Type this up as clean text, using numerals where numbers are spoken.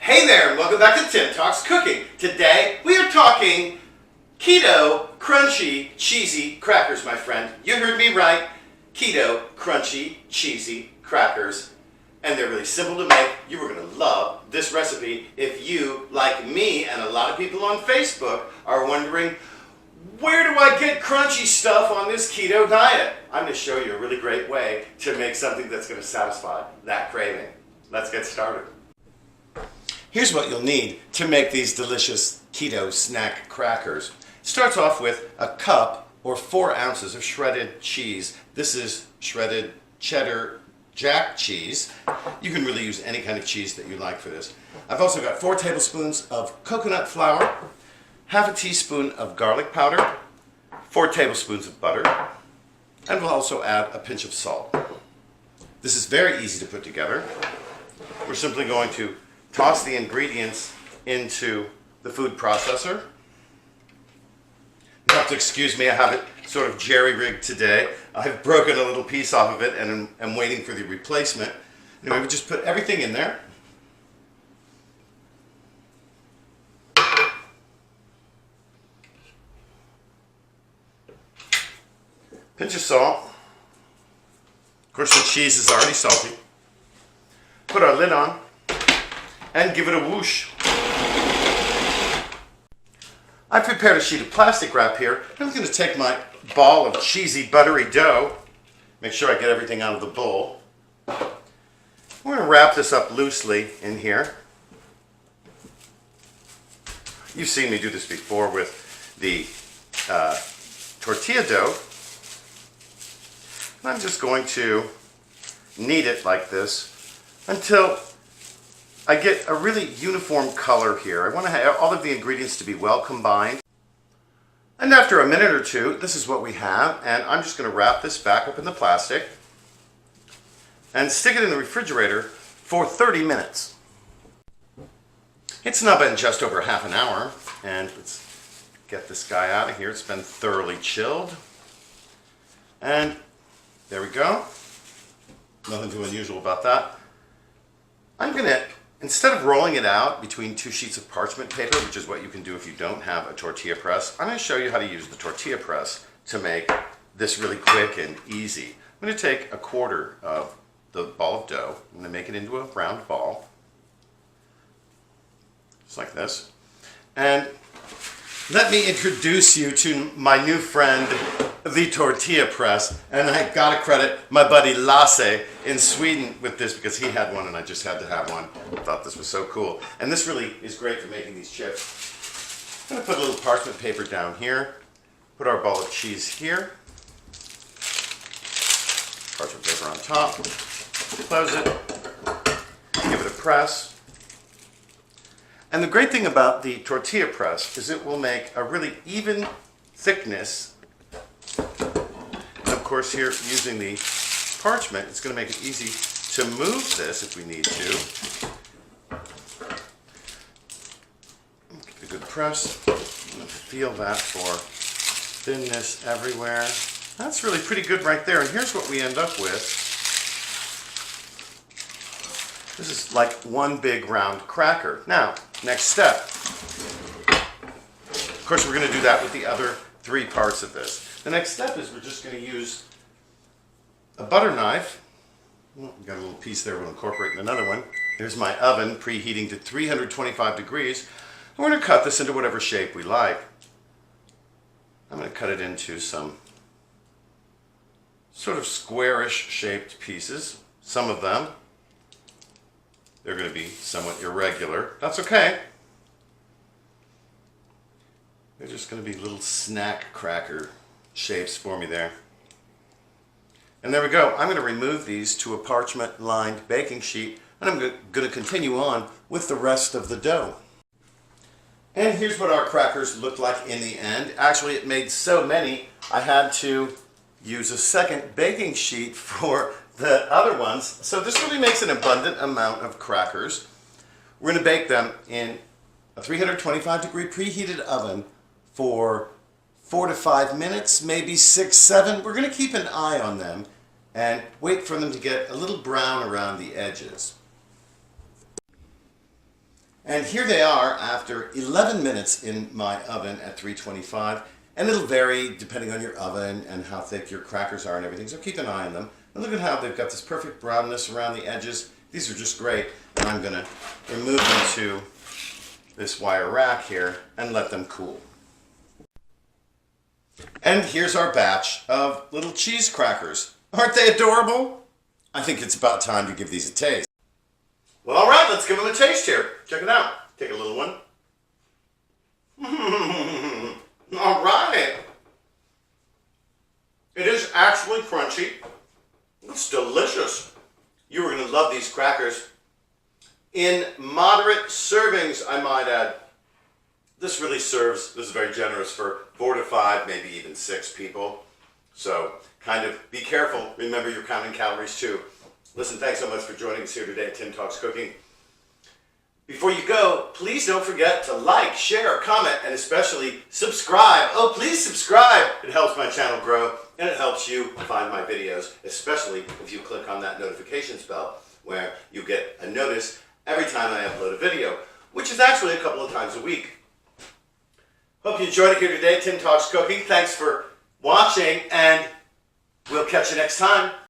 Hey there, and welcome back to Tim Talks Cooking. Today we are talking keto, crunchy, cheesy crackers, my friend. You heard me right. Keto, crunchy, cheesy crackers. And they're really simple to make. You are going to love this recipe if you, like me and a lot of people on Facebook, are wondering, where do I get crunchy stuff on this keto diet? I'm going to show you a really great way to make something that's going to satisfy that craving. Let's get started. Here's what you'll need to make these delicious keto snack crackers. It starts off with a cup or 4 ounces of shredded cheese. This is shredded cheddar jack cheese. You can really use any kind of cheese that you like for this. I've also got 4 tablespoons of coconut flour, half a teaspoon of garlic powder, 4 tablespoons of butter, and we'll also add a pinch of salt. This is very easy to put together. We're simply going to toss the ingredients into the food processor. You have to excuse me, I have it sort of jerry-rigged today. I've broken a little piece off of it and I'm waiting for the replacement. Anyway, we just put everything in there. Pinch of salt. Of course, the cheese is already salty. Put our lid on and give it a whoosh. I've prepared a sheet of plastic wrap here. I'm going to take my ball of cheesy, buttery dough. Make sure I get everything out of the bowl. We're going to wrap this up loosely in here. You've seen me do this before with the tortilla dough. And I'm just going to knead it like this until I get a really uniform color here. I want to have all of the ingredients to be well combined. And after a minute or two, this is what we have. And I'm just going to wrap this back up in the plastic and stick it in the refrigerator for 30 minutes. It's now been just over half an hour. And let's get this guy out of here. It's been thoroughly chilled. And there we go. Nothing too unusual about that. I'm going to, instead of rolling it out between 2 sheets of parchment paper, which is what you can do if you don't have a tortilla press, I'm going to show you how to use the tortilla press to make this really quick and easy. I'm going to take a quarter of the ball of dough. I'm going to make it into a round ball, just like this. And let me introduce you to my new friend, the tortilla press. And I gotta credit my buddy Lasse in Sweden with this because he had one and I just had to have one. I thought this was so cool. And this really is great for making these chips. I'm gonna put a little parchment paper down here. Put our ball of cheese here. Parchment paper on top. Close it. Give it a press. And the great thing about the tortilla press is it will make a really even thickness. And of course here, using the parchment, it's going to make it easy to move this if we need to. Give it a good press. Feel that for thinness everywhere. That's really pretty good right there. And here's what we end up with. This is like one big round cracker. Now, next step. Of course, we're going to do that with the other 3 parts of this. The next step is we're just going to use a butter knife. Well, we've got a little piece there we'll incorporate in another one. Here's my oven preheating to 325 degrees. And we're going to cut this into whatever shape we like. I'm going to cut it into some sort of squarish shaped pieces. Some of them. They're going to be somewhat irregular. That's okay. They're just going to be little snack cracker shapes for me there. And there we go. I'm going to remove these to a parchment lined baking sheet and I'm going to continue on with the rest of the dough. And here's what our crackers look like in the end. Actually, it made so many I had to use a second baking sheet for the other ones. So this really makes an abundant amount of crackers. We're going to bake them in a 325 degree preheated oven for 4 to 5 minutes, maybe 6, 7. We're going to keep an eye on them and wait for them to get a little brown around the edges. And here they are after 11 minutes in my oven at 325. And it'll vary depending on your oven and how thick your crackers are and everything. So keep an eye on them. And look at how they've got this perfect brownness around the edges. These are just great. And I'm going to remove them to this wire rack here and let them cool. And here's our batch of little cheese crackers. Aren't they adorable? I think it's about time to give these a taste. Well, all right, let's give them a taste here. Check it out. Take a little one. All right. It is actually crunchy. It's delicious. You are going to love these crackers. In moderate servings, I might add. This really serves, this is very generous for 4 to 5, maybe even 6 people. So kind of be careful. Remember, you're counting calories too. Listen, thanks so much for joining us here today at Tim Talks Cooking. Before you go, please don't forget to like, share, comment, and especially subscribe. Oh, please subscribe. It helps my channel grow, and it helps you find my videos, especially if you click on that notifications bell where you get a notice every time I upload a video, which is actually a couple of times a week. Hope you enjoyed it here today, Tim Talks Cooking. Thanks for watching, and we'll catch you next time.